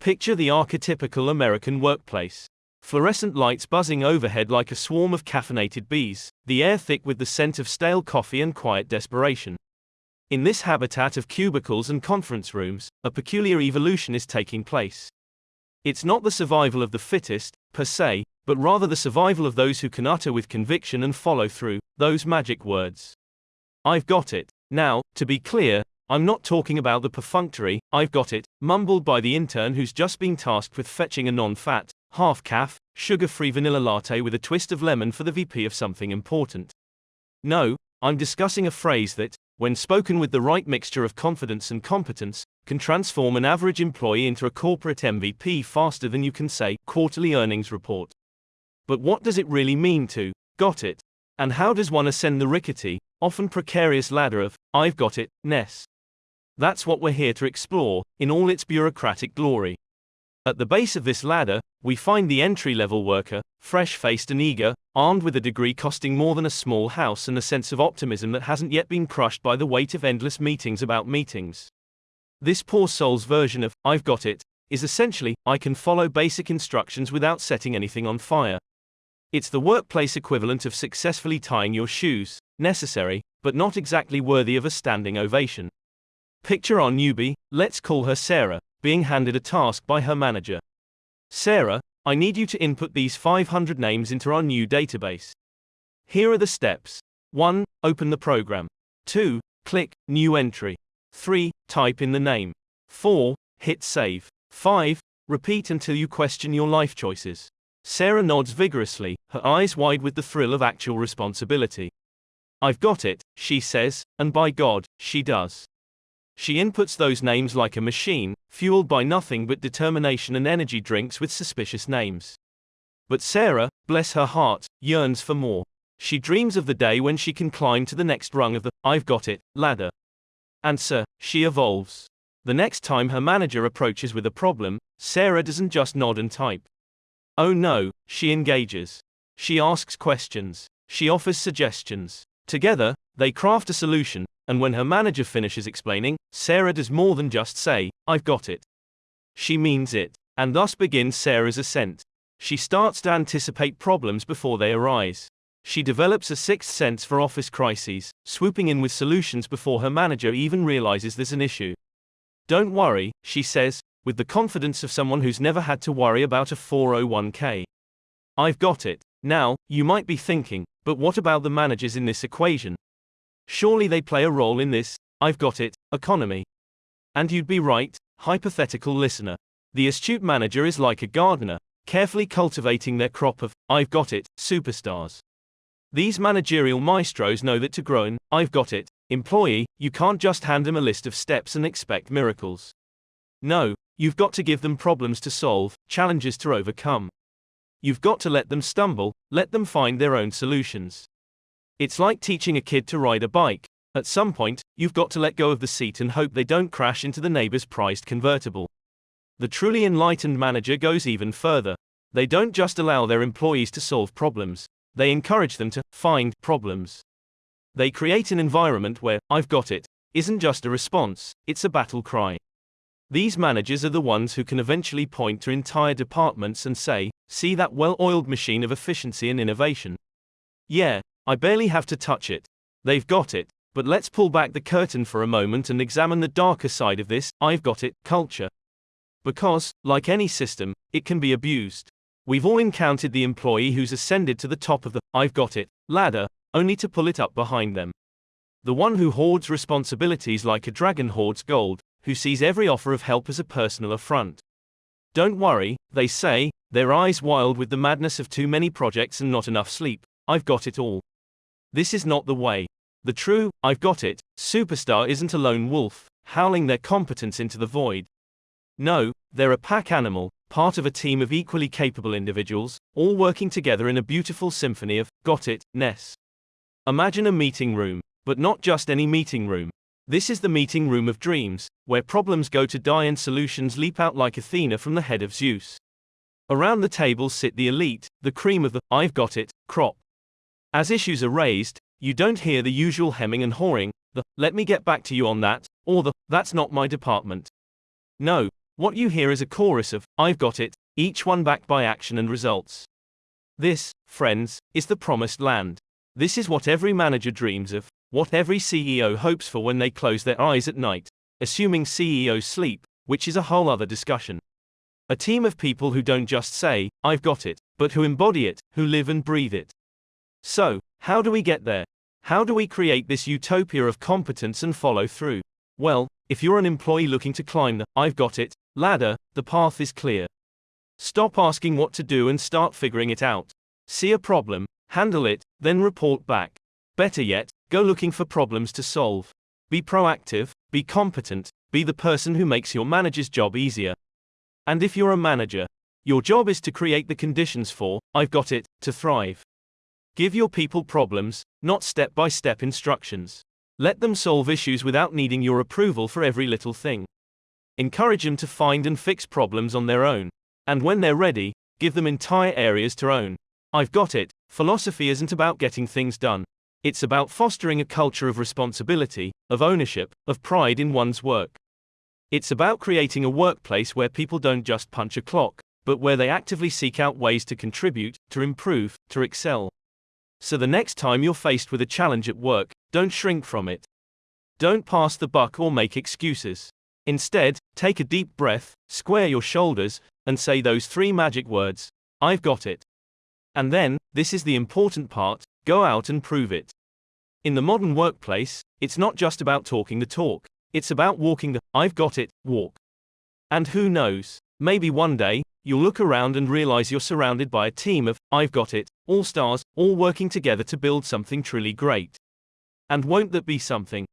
Picture the archetypical American workplace. Fluorescent lights buzzing overhead like a swarm of caffeinated bees, the air thick with the scent of stale coffee and quiet desperation. In this habitat of cubicles and conference rooms, a peculiar evolution is taking place. It's not the survival of the fittest, per se, but rather the survival of those who can utter with conviction and follow through those magic words. I've got it. Now, to be clear, I'm not talking about the perfunctory, I've got it, mumbled by the intern who's just been tasked with fetching a non-fat, half-caff, sugar-free vanilla latte with a twist of lemon for the VP of something important. No, I'm discussing a phrase that, when spoken with the right mixture of confidence and competence, can transform an average employee into a corporate MVP faster than you can say, quarterly earnings report. But what does it really mean to, got it? And how does one ascend the rickety, often precarious ladder of, I've got it-ness? That's what we're here to explore, in all its bureaucratic glory. At the base of this ladder, we find the entry-level worker, fresh-faced and eager, armed with a degree costing more than a small house and a sense of optimism that hasn't yet been crushed by the weight of endless meetings about meetings. This poor soul's version of, I've got it, is essentially, I can follow basic instructions without setting anything on fire. It's the workplace equivalent of successfully tying your shoes, necessary, but not exactly worthy of a standing ovation. Picture our newbie, let's call her Sarah, being handed a task by her manager. Sarah, I need you to input these 500 names into our new database. Here are the steps. 1. Open the program. 2. Click New Entry. 3. Type in the name. 4. Hit Save. 5. Repeat until you question your life choices. Sarah nods vigorously, her eyes wide with the thrill of actual responsibility. I've got it, she says, and by God, she does. She inputs those names like a machine, fueled by nothing but determination and energy drinks with suspicious names. But Sarah, bless her heart, yearns for more. She dreams of the day when she can climb to the next rung of the I've got it ladder. And so, she evolves. The next time her manager approaches with a problem, Sarah doesn't just nod and type. Oh no, she engages. She asks questions. She offers suggestions. Together, they craft a solution, and when her manager finishes explaining, Sarah does more than just say, I've got it. She means it. And thus begins Sarah's ascent. She starts to anticipate problems before they arise. She develops a sixth sense for office crises, swooping in with solutions before her manager even realizes there's an issue. Don't worry, she says, with the confidence of someone who's never had to worry about a 401k. I've got it. Now, you might be thinking, but what about the managers in this equation? Surely they play a role in this, I've got it, economy. And you'd be right, hypothetical listener. The astute manager is like a gardener, carefully cultivating their crop of, I've got it, superstars. These managerial maestros know that to grow an, I've got it, employee, you can't just hand them a list of steps and expect miracles. No, you've got to give them problems to solve, challenges to overcome. You've got to let them stumble, let them find their own solutions. It's like teaching a kid to ride a bike. At some point, you've got to let go of the seat and hope they don't crash into the neighbor's prized convertible. The truly enlightened manager goes even further. They don't just allow their employees to solve problems, they encourage them to find problems. They create an environment where, I've got it, isn't just a response, it's a battle cry. These managers are the ones who can eventually point to entire departments and say, see that well-oiled machine of efficiency and innovation? Yeah, I barely have to touch it. They've got it. But let's pull back the curtain for a moment and examine the darker side of this, I've got it, culture. Because, like any system, it can be abused. We've all encountered the employee who's ascended to the top of the I've got it ladder, only to pull it up behind them. The one who hoards responsibilities like a dragon hoards gold, who sees every offer of help as a personal affront. Don't worry, they say, their eyes wild with the madness of too many projects and not enough sleep, I've got it all. This is not the way. The true, I've got it, superstar isn't a lone wolf, howling their competence into the void. No, they're a pack animal, part of a team of equally capable individuals, all working together in a beautiful symphony of, got it-ness. Imagine a meeting room, but not just any meeting room. This is the meeting room of dreams, where problems go to die and solutions leap out like Athena from the head of Zeus. Around the table sit the elite, the cream of the I've got it crop. As issues are raised, you don't hear the usual hemming and hawing, the let me get back to you on that, or the that's not my department. No, What you hear is a chorus of, I've got it, each one backed by action and results. This, friends, is the promised land. This is what every manager dreams of, what every CEO hopes for when they close their eyes at night, assuming CEOs sleep, which is a whole other discussion. A team of people who don't just say, I've got it, but who embody it, who live and breathe it. So, how do we get there? How do we create this utopia of competence and follow through? Well, if you're an employee looking to climb the I've got it ladder, the path is clear. Stop asking what to do and start figuring it out. See a problem, handle it, then report back. Better yet, go looking for problems to solve. Be proactive, be competent, be the person who makes your manager's job easier. And if you're a manager, your job is to create the conditions for, I've got it, to thrive. Give your people problems, not step-by-step instructions. Let them solve issues without needing your approval for every little thing. Encourage them to find and fix problems on their own. And when they're ready, give them entire areas to own. I've got it. Philosophy isn't about getting things done. It's about fostering a culture of responsibility, of ownership, of pride in one's work. It's about creating a workplace where people don't just punch a clock, but where they actively seek out ways to contribute, to improve, to excel. So the next time you're faced with a challenge at work, don't shrink from it. Don't pass the buck or make excuses. Instead, take a deep breath, square your shoulders, and say those 3 magic words, I've got it. And then, this is the important part, go out and prove it. In the modern workplace, it's not just about talking the talk, it's about walking the I've got it walk. And who knows, maybe one day, you'll look around and realize you're surrounded by a team of I've got it, all stars, all working together to build something truly great. And won't that be something?